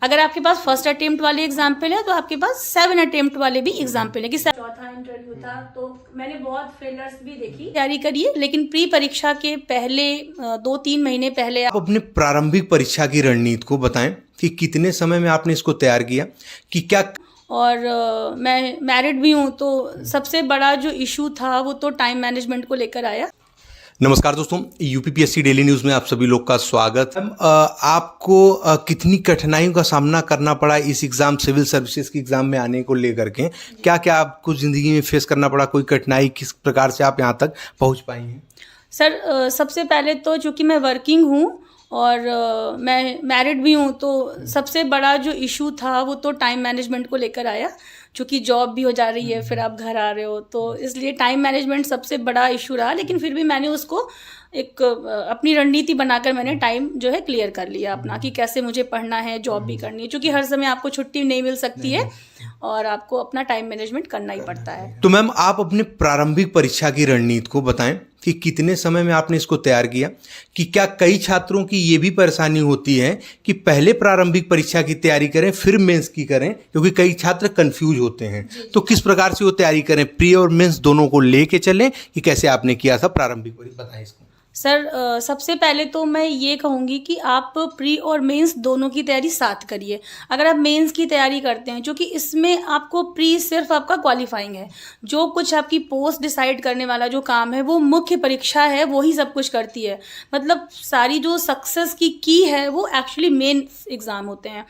अगर आपके पास first attempt वाले एग्जाम्पल है तो आपके पास 7 अटेम्प्ट वाले भी एग्जाम्पल है कि चौथा इंटरव्यू था तो मैंने बहुत फेलर्स भी देखी। तैयारी करिए, लेकिन प्री परीक्षा के पहले 2-3 महीने पहले आप अपने प्रारंभिक परीक्षा की रणनीति को बताएं कि कितने समय में आपने इसको तैयार किया, कि क्या। और मैं मैरिड भी हूँ तो सबसे बड़ा जो इशू था वो तो टाइम मैनेजमेंट को लेकर आया। नमस्कार दोस्तों, यूपीपीएससी डेली न्यूज़ में आप सभी लोग का स्वागत है। आपको कितनी कठिनाइयों का सामना करना पड़ा इस एग्ज़ाम, सिविल सर्विसेज के एग्ज़ाम में आने को लेकर के? क्या क्या आपको ज़िंदगी में फेस करना पड़ा, कोई कठिनाई, किस प्रकार से आप यहाँ तक पहुँच पाई हैं? सर सबसे पहले तो चूँकि मैं वर्किंग हूँ और मैं मैरिड भी हूँ तो सबसे बड़ा जो इशू था वो तो टाइम मैनेजमेंट को लेकर आया। चूँकि जॉब भी हो जा रही है, फिर आप घर आ रहे हो, तो इसलिए टाइम मैनेजमेंट सबसे बड़ा इशू रहा। लेकिन फिर भी मैंने उसको एक अपनी रणनीति बनाकर मैंने टाइम जो है क्लियर कर लिया अपना, कि कैसे मुझे पढ़ना है, जॉब भी करनी है, क्योंकि हर समय आपको छुट्टी नहीं मिल सकती है और आपको अपना टाइम मैनेजमेंट करना ही पड़ता है। तो मैम, आप अपने प्रारंभिक परीक्षा की रणनीति को बताएं कि कितने समय में आपने इसको तैयार किया, कि क्या कई छात्रों की ये भी परेशानी होती है कि पहले प्रारंभिक परीक्षा की तैयारी करें फिर मेंस की करें, क्योंकि कई छात्र कंफ्यूज होते हैं। तो किस प्रकार से वो तैयारी करें, प्री और मेंस दोनों को लेके चलें, कि कैसे आपने किया था प्रारंभिक परीक्षा, बताएं इसको। सर सबसे पहले तो मैं ये कहूँगी कि आप प्री और मेंस दोनों की तैयारी साथ करिए। अगर आप मेंस की तैयारी करते हैं, क्योंकि इसमें आपको प्री सिर्फ आपका क्वालिफाइंग है, जो कुछ आपकी पोस्ट डिसाइड करने वाला जो काम है वो मुख्य परीक्षा है, वो ही सब कुछ करती है। मतलब सारी जो सक्सेस की है वो एक्चुअली मेन एग्ज़ाम होते हैं।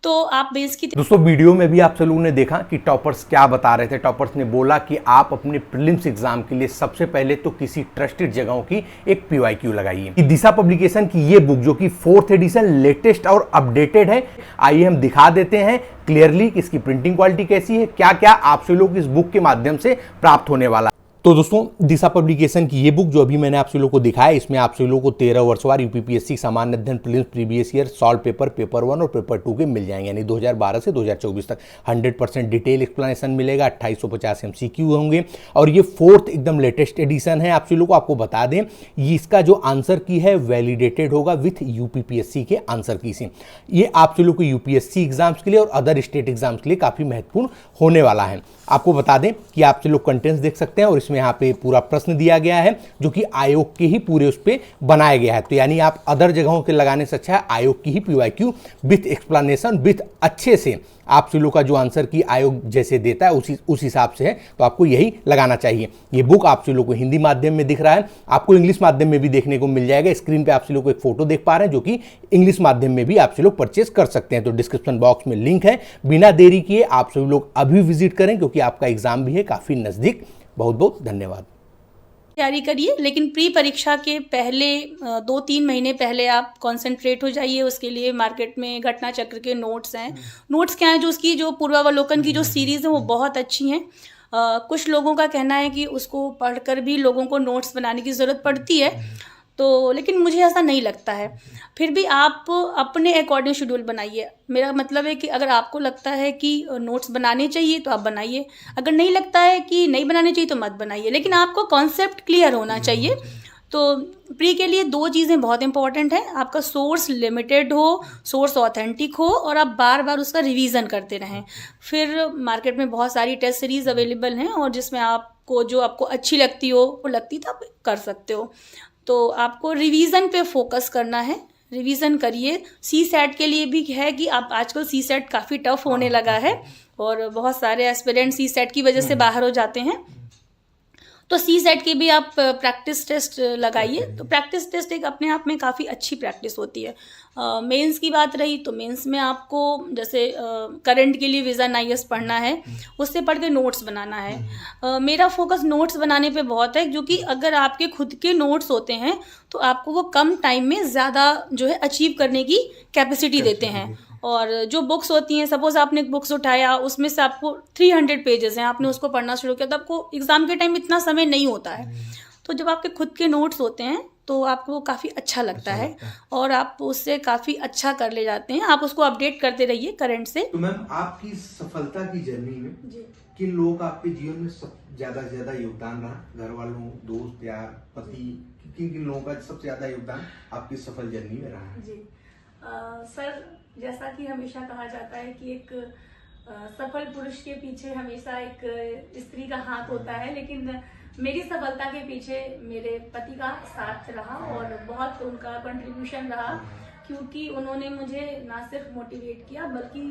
तो आप बेस की दोस्तों, वीडियो में भी आप सब लोगों ने देखा कि टॉपर्स क्या बता रहे थे। टॉपर्स ने बोला कि आप अपने प्रीलिम्स एग्जाम के लिए सबसे पहले तो किसी ट्रस्टेड जगहों की एक PYQ लगाइए। दिशा पब्लिकेशन की ये बुक, जो कि 4th एडिशन लेटेस्ट और अपडेटेड है, आइए हम दिखा देते हैं क्लियरली कि इसकी प्रिंटिंग क्वालिटी कैसी है, क्या क्या आप सब लोग इस बुक के माध्यम से प्राप्त होने वाला है। तो दोस्तों, दिशा पब्लिकेशन की ये बुक जो अभी मैंने आप सभी लोगों को दिखाया, इसमें आप सभी लोगों को 13 वर्षवार यूपीपीएससी सामान्य अध्ययन prelims previous year solve paper 1 और पेपर 2 के मिल जाएंगे, यानी 2012 से 2024 तक 100% डिटेल एक्सप्लेनेशन मिलेगा। 2850 MCQ होंगे और ये 4th एकदम लेटेस्ट एडिशन है। आप सभी लोगों को आपको बता दें, ये इसका जो आंसर की है वैलिडेटेड होगा विथ यूपीपीएससी के आंसर की से। ये आप सभी लोग को यूपीएससी एग्जाम्स के लिए और अदर स्टेट एग्जाम्स के लिए काफी महत्वपूर्ण होने वाला है। आपको बता दें कि आप सभी लोग कंटेंट्स देख सकते हैं और इसमें यहाँ पे पूरा प्रश्न दिया गया है, जो कि आयोग के ही पूरे उस पे बनाया गया है। तो यानी आप अदर जगहों के लगाने से अच्छा है आयोग की ही PYQ विथ एक्सप्लेनेशन, विथ अच्छे से आप सभी लोग का जो आंसर की आयोग जैसे देता है उस हिसाब से है, तो आपको यही लगाना चाहिए। ये बुक आप सभी लोग को हिंदी माध्यम में दिख रहा है, आपको इंग्लिश माध्यम में भी देखने को मिल जाएगा। स्क्रीन पे आप सभी लोग को एक फोटो देख पा रहे हैं, जो कि इंग्लिश माध्यम में भी आप सभी लोग परचेज कर सकते हैं। तो डिस्क्रिप्शन बॉक्स में लिंक है, बिना देरी किए आप सभी लोग अभी विजिट करें, क्योंकि आपका एग्जाम भी है काफी नजदीक। बहुत बहुत धन्यवाद। तैयारी करिए, लेकिन प्री परीक्षा के पहले 2-3 महीने पहले आप कंसंट्रेट हो जाइए। उसके लिए मार्केट में घटना चक्र के नोट्स हैं। नोट्स क्या हैं, जो उसकी जो पूर्वावलोकन की जो सीरीज़ है वो बहुत अच्छी हैं। कुछ लोगों का कहना है कि उसको पढ़कर भी लोगों को नोट्स बनाने की ज़रूरत पड़ती है, तो लेकिन मुझे ऐसा नहीं लगता है। फिर भी आप अपने अकॉर्डिंग शेड्यूल बनाइए। मेरा मतलब है कि अगर आपको लगता है कि नोट्स बनाने चाहिए तो आप बनाइए, अगर नहीं लगता है कि नहीं बनाने चाहिए तो मत बनाइए, लेकिन आपको कॉन्सेप्ट क्लियर होना चाहिए। तो प्री के लिए 2 चीज़ें बहुत इंपॉर्टेंट हैं, आपका सोर्स लिमिटेड हो, सोर्स ऑथेंटिक हो, और आप बार बार उसका रिवीजन करते रहें। फिर मार्केट में बहुत सारी टेस्ट सीरीज़ अवेलेबल हैं और जिसमें आपको जो आपको अच्छी लगती हो वो लगती तो आप कर सकते हो। तो आपको रिवीजन पे फोकस करना है, रिवीजन करिए। CSAT के लिए भी है कि आप आजकल CSAT काफ़ी टफ होने लगा है और बहुत सारे एस्पिरेंट CSAT की वजह से बाहर हो जाते हैं। तो CSAT की भी आप प्रैक्टिस टेस्ट लगाइए। तो प्रैक्टिस टेस्ट एक अपने आप में काफ़ी अच्छी प्रैक्टिस होती है। मेंस की बात रही तो मेंस में आपको जैसे करंट के लिए विज़न IAS पढ़ना है, उससे पढ़ के नोट्स बनाना है। मेरा फोकस नोट्स बनाने पे बहुत है, क्योंकि अगर आपके खुद के नोट्स होते हैं तो आपको वो कम टाइम में ज़्यादा जो है अचीव करने की कैपेसिटी देते हैं। और जो बुक्स होती हैं, सपोज आपने एक बुक्स उठाया, उसमें से आपको 300 पेजेस हैं, आपने उसको पढ़ना शुरू किया, तो आपको एग्ज़ाम के टाइम इतना समय नहीं होता है। तो जब आपके खुद के नोट्स होते हैं तो आपको वो काफ़ी अच्छा लगता है और आप उससे काफ़ी अच्छा कर ले जाते हैं। आप उसको अपडेट करते रहिए करंट से। तो मैम, आपकी सफलता की जर्नी में किन लोगों का आपके जीवन में ज्यादा से ज्यादा योगदान रहा? घर वालों, दोस्त, यार, पति, किन किन लोगों का सबसे ज्यादा योगदान आपकी सफल जर्नी में रहा है? जी सर, जैसा कि हमेशा कहा जाता है कि एक सफल पुरुष के पीछे हमेशा एक स्त्री का हाथ होता है, लेकिन मेरी सफलता के पीछे मेरे पति का साथ रहा और बहुत उनका कंट्रीब्यूशन रहा, क्योंकि उन्होंने मुझे ना सिर्फ मोटिवेट किया बल्कि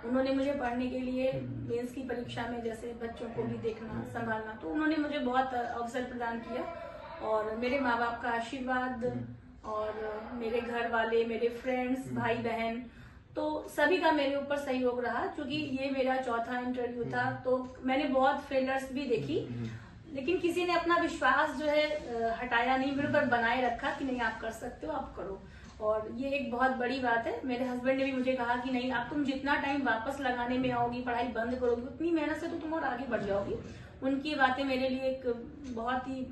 उन्होंने मुझे पढ़ने के लिए मेंस की परीक्षा में जैसे बच्चों को भी देखना संभालना, तो उन्होंने मुझे बहुत अवसर प्रदान किया। और मेरे माँ बाप का आशीर्वाद और मेरे घर वाले, मेरे फ्रेंड्स, भाई बहन, तो सभी का मेरे ऊपर सहयोग रहा। क्योंकि ये मेरा चौथा इंटरव्यू था, तो मैंने बहुत फेलियर्स भी देखी, लेकिन किसी ने अपना विश्वास जो है हटाया नहीं, मेरे ऊपर बनाए रखा कि नहीं आप कर सकते हो, आप करो। और ये एक बहुत बड़ी बात है। मेरे हस्बैंड ने भी मुझे कहा कि नहीं, आप तुम जितना टाइम वापस लगाने में आओगी, पढ़ाई बंद करोगी, उतनी मेहनत से तो तुम और आगे बढ़ जाओगी। उनकी बातें मेरे लिए एक बहुत ही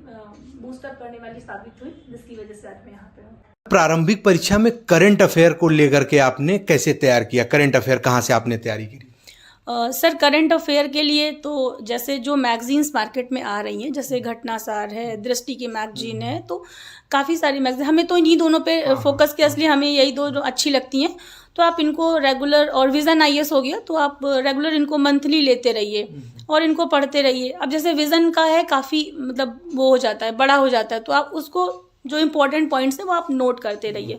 बूस्टअप करने वाली साबित हुई, जिसकी वजह से आज मैं यहाँ पे हूँ। प्रारंभिक परीक्षा में करंट अफेयर को लेकर के आपने कैसे तैयार किया? करंट अफेयर कहाँ से आपने तैयारी की? सर, करंट अफेयर के लिए तो जैसे जो मैगजीन्स मार्केट में आ रही हैं, जैसे घटनासार है, दृष्टि की मैगजीन है, तो काफ़ी सारी मैगजीन, हमें तो इन्हीं दोनों पे फोकस किया, इसलिए हमें यही दो जो अच्छी लगती हैं। तो आप इनको रेगुलर, और विज़न IAS हो गया, तो आप रेगुलर इनको मंथली लेते रहिए और इनको पढ़ते रहिए। अब जैसे विज़न का है, काफ़ी मतलब वो हो जाता है, बड़ा हो जाता है, तो आप उसको जो इम्पोर्टेंट पॉइंट्स हैं वो आप नोट करते रहिए।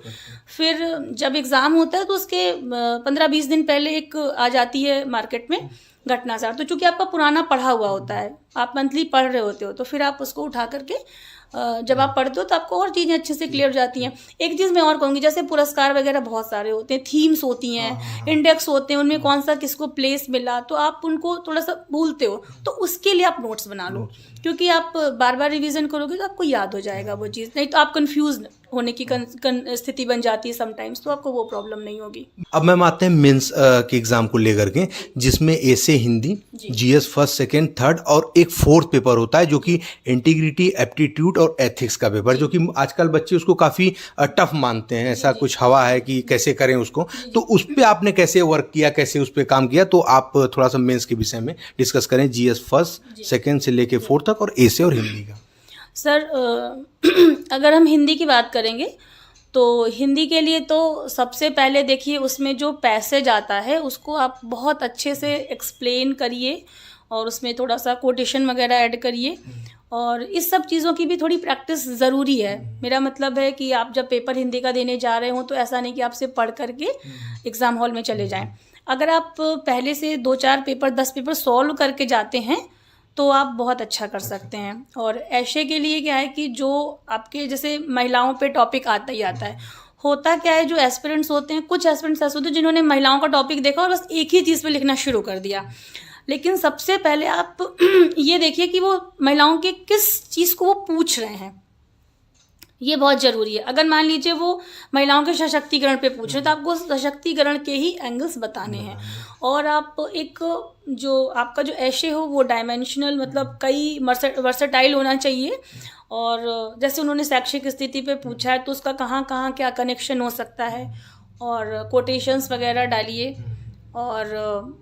फिर जब एग्ज़ाम होता है तो उसके 15-20 दिन पहले एक आ जाती है मार्केट में घटनासार, तो चूंकि आपका पुराना पढ़ा हुआ होता है, आप मंथली पढ़ रहे होते हो, तो फिर आप उसको उठा करके जब आप पढ़ते हो तो आपको और चीज़ें अच्छे से क्लियर हो जाती हैं। एक चीज़ मैं और कहूँगी, जैसे पुरस्कार वगैरह बहुत सारे होते हैं, थीम्स होती हैं, इंडेक्स होते हैं, उनमें कौन सा किसको प्लेस मिला, तो आप उनको थोड़ा सा भूलते हो, तो उसके लिए आप नोट्स बना लो, क्योंकि आप बार बार रिवीजन करोगे तो आपको याद हो जाएगा वो चीज़, नहीं तो आप कंफ्यूज होने की स्थिति बन जाती है समटाइम्स, तो आपको वो प्रॉब्लम नहीं होगी। अब मैम आते हैं मेंस के एग्जाम को लेकर के, जिसमें ऐसे Hindi, GS first, second, third और एक फोर्थ पेपर होता है जो कि इंटीग्रिटी, एप्टीट्यूड और एथिक्स का पेपर, जो कि आजकल बच्चे उसको काफ़ी टफ मानते हैं, ऐसा कुछ हवा है कि कैसे करें उसको, तो उस पर आपने कैसे वर्क किया, कैसे उस पर काम किया, तो आप थोड़ा सा मेंस के विषय में डिस्कस करें, GS फर्स्ट, सेकेंड से लेके फोर्थ तक, और ऐसे और हिंदी का। सर, अगर हम हिंदी की बात करेंगे तो हिंदी के लिए तो सबसे पहले देखिए, उसमें जो पैसेज आता है उसको आप बहुत अच्छे से एक्सप्लेन करिए और उसमें थोड़ा सा कोटेशन वगैरह ऐड करिए, और इस सब चीज़ों की भी थोड़ी प्रैक्टिस ज़रूरी है। मेरा मतलब है कि आप जब पेपर हिंदी का देने जा रहे हो तो ऐसा नहीं कि आप सिर्फ पढ़ करके एग्ज़ाम हॉल में चले जाएं। अगर आप पहले से 2-4 पेपर, 10 पेपर सॉल्व करके जाते हैं तो आप बहुत अच्छा कर सकते हैं। और ऐशे के लिए क्या है कि जो आपके जैसे महिलाओं पे टॉपिक आता ही आता है, होता क्या है, जो एस्पिरेंट्स होते हैं, कुछ एस्पिरेंट्स ऐसे होते हैं जिन्होंने महिलाओं का टॉपिक देखा और बस एक ही चीज़ पे लिखना शुरू कर दिया। लेकिन सबसे पहले आप ये देखिए कि वो महिलाओं के किस चीज़ को वो पूछ रहे हैं, ये बहुत ज़रूरी है। अगर मान लीजिए वो महिलाओं के सशक्तिकरण पे पूछ रहे हैं तो आपको सशक्तिकरण के ही एंगल्स बताने हैं, और आप एक जो आपका जो ऐशे हो वो डायमेंशनल, मतलब कई वर्सेटाइल होना चाहिए। और जैसे उन्होंने शैक्षिक स्थिति पे पूछा है तो उसका कहाँ कहाँ क्या कनेक्शन हो सकता है, और कोटेशंस वगैरह डालिए। और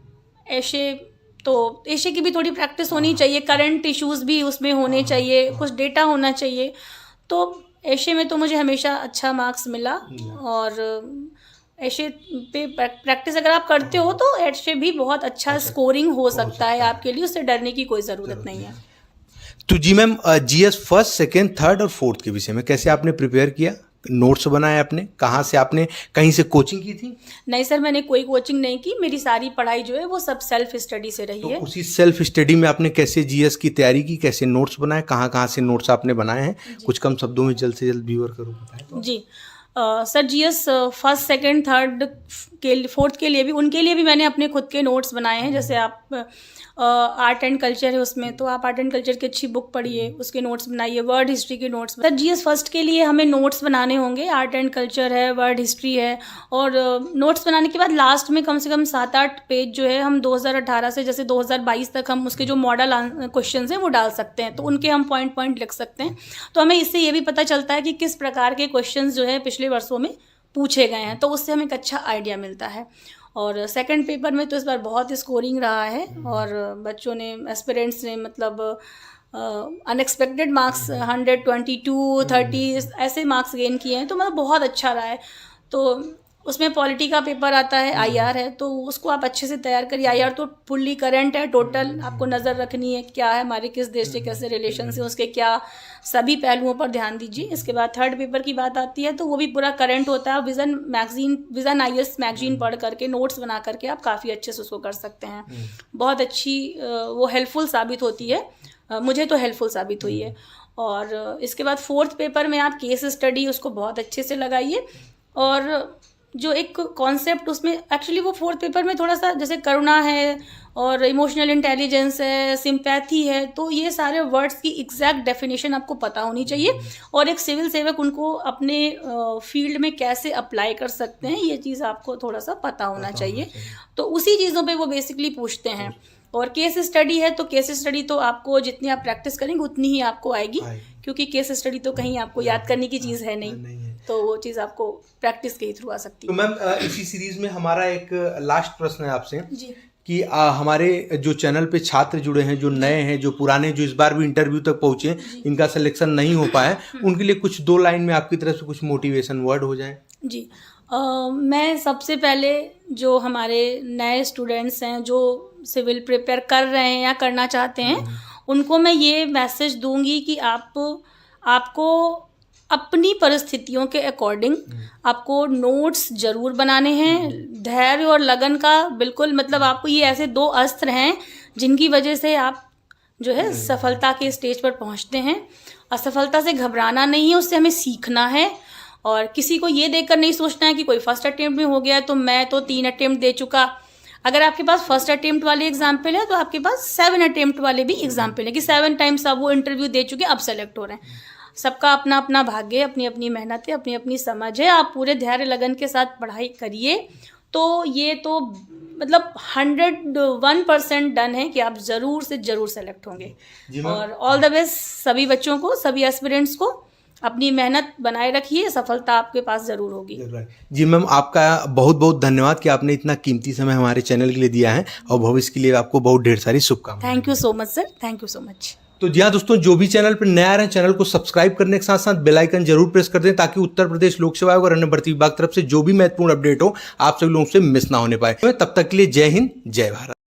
ऐशे की भी थोड़ी प्रैक्टिस होनी चाहिए, करंट इश्यूज़ भी उसमें होने चाहिए, कुछ डेटा होना चाहिए। तो ऐशे में तो मुझे हमेशा अच्छा मार्क्स मिला, और ऐशे पे प्रैक्टिस अगर आप करते हो तो ऐशे भी बहुत अच्छा स्कोरिंग हो सकता है आपके लिए, उससे डरने की कोई ज़रूरत नहीं है। तो जी ma'am, GS first, second, third और फोर्थ के विषय में कैसे आपने प्रिपेयर किया, नोट्स बनाए आपने, कहाँ से, आपने कहीं से कोचिंग की थी? नहीं सर, मैंने कोई कोचिंग नहीं की, मेरी सारी पढ़ाई जो है वो सब सेल्फ स्टडी से रही है। तो उसी सेल्फ स्टडी में आपने कैसे GS की तैयारी की, कैसे नोट्स बनाए, कहाँ कहाँ से नोट्स आपने बनाए हैं, कुछ कम शब्दों में जल्द से जल्द व्यूअर करो बताएं तो। जी sir, GS first, second, third के, फोर्थ के लिए भी, उनके लिए भी मैंने अपने खुद के नोट्स बनाए हैं। जैसे आप आर्ट एंड कल्चर है उसमें, तो आप आर्ट एंड कल्चर की अच्छी बुक पढ़िए, उसके नोट्स बनाइए। वर्ड हिस्ट्री के नोट्स, सर GS फर्स्ट के लिए हमें नोट्स बनाने होंगे, आर्ट एंड कल्चर है, वर्ड हिस्ट्री है, और नोट्स बनाने के बाद लास्ट में कम से कम 7-8 पेज जो है हम 2018 से जैसे 2022 तक हम उसके जो मॉडल क्वेश्चन हैं वो डाल सकते हैं, तो उनके हम पॉइंट लिख सकते हैं। तो हमें इससे ये भी पता चलता है कि किस प्रकार के क्वेश्चन जो है पिछले वर्षों में पूछे गए हैं, तो उससे हमें एक अच्छा आइडिया मिलता है। और सेकंड पेपर में तो इस बार बहुत स्कोरिंग रहा है, और बच्चों ने, एस्पिरेंट्स ने मतलब अनएक्सपेक्टेड मार्क्स 122, 30 ऐसे मार्क्स गेन किए हैं, तो मतलब बहुत अच्छा रहा है। तो उसमें पॉलिटी का पेपर आता है, आईआर है, तो उसको आप अच्छे से तैयार करिए। आईआर तो फुल्ली करंट है, टोटल आपको नज़र रखनी है क्या है, हमारे किस देश से कैसे रिलेशन है, उसके क्या सभी पहलुओं पर ध्यान दीजिए। इसके बाद थर्ड पेपर की बात आती है तो वो भी पूरा करंट होता है। विज़न आईएएस मैगजीन पढ़ करके नोट्स बना करके आप काफ़ी अच्छे से उसको कर सकते हैं। बहुत अच्छी वो हेल्पफुल साबित होती है, मुझे तो हेल्पफुल साबित हुई है। और इसके बाद फोर्थ पेपर में आप केस स्टडी उसको बहुत अच्छे से लगाइए। और जो एक कॉन्सेप्ट उसमें एक्चुअली वो फोर्थ पेपर में थोड़ा सा जैसे करुणा है और इमोशनल इंटेलिजेंस है, सिंपैथी है, तो ये सारे वर्ड्स की एग्जैक्ट डेफिनेशन आपको पता होनी चाहिए और एक सिविल सेवक उनको अपने फील्ड में कैसे अप्लाई कर सकते हैं ये चीज़ आपको थोड़ा सा पता होना चाहिए। तो उसी चीज़ों पे वो बेसिकली पूछते हैं। और केस स्टडी है तो केस स्टडी तो आपको जितनी आप प्रैक्टिस करेंगे उतनी ही आपको आएगी, क्योंकि केस स्टडी तो कहीं आपको याद करने की चीज़ है नहीं, तो वो चीज़ आपको प्रैक्टिस के ही थ्रू आ सकती है। तो मैम इसी सीरीज में हमारा एक लास्ट प्रश्न है आपसे जी कि हमारे जो चैनल पे छात्र जुड़े हैं, जो नए हैं, जो पुराने, जो इस बार भी इंटरव्यू तक पहुंचे, इनका सिलेक्शन नहीं हो पाया, उनके लिए कुछ 2 लाइन में आपकी तरफ से कुछ मोटिवेशन वर्ड हो जाए। जी मैं सबसे पहले जो हमारे नए स्टूडेंट्स हैं जो सिविल प्रिपेयर कर रहे हैं या करना चाहते हैं, उनको मैं ये मैसेज दूंगी कि आपको अपनी परिस्थितियों के अकॉर्डिंग आपको नोट्स ज़रूर बनाने हैं। धैर्य और लगन का बिल्कुल मतलब आपको ये ऐसे 2 अस्त्र हैं जिनकी वजह से आप जो है सफलता के स्टेज पर पहुंचते हैं। असफलता से घबराना नहीं है, उससे हमें सीखना है। और किसी को ये देखकर नहीं सोचना है कि कोई फर्स्ट अटेम्प्ट में हो गया तो मैं तो 3 अटेम्प्ट दे चुका। अगर आपके पास फर्स्ट अटेम्प्ट वाले एग्जाम्पल है तो आपके पास 7 अटेम्प्ट वाले भी एग्जाम्पल है कि 7 टाइम्स अब वो इंटरव्यू दे चुके, अब सेलेक्ट हो रहे हैं। सबका अपना अपना भाग्य, अपनी अपनी मेहनत है, अपनी अपनी समझ है। आप पूरे धैर्य लगन के साथ पढ़ाई करिए तो ये तो मतलब 101% डन है कि आप ज़रूर से ज़रूर सेलेक्ट होंगे। और ऑल द बेस्ट सभी बच्चों को, सभी एस्पिरेंट्स को। अपनी मेहनत बनाए रखिए, सफलता आपके पास ज़रूर होगी। जी मैम, आपका बहुत बहुत धन्यवाद कि आपने इतना कीमती समय हमारे चैनल के लिए दिया है और भविष्य के लिए आपको बहुत ढेर सारी शुभकामनाएं। Thank you so much sir, thank you so much. तो जी हाँ दोस्तों, जो भी चैनल पर नया रहे चैनल को सब्सक्राइब करने के साथ साथ बेल आइकन जरूर प्रेस कर दें ताकि उत्तर प्रदेश लोक सेवा आयोग और अन्य भर्ती विभाग तरफ से जो भी महत्वपूर्ण अपडेट हो आप सभी लोगों से मिस ना होने पाए। तब तक के लिए जय हिंद, जय भारत।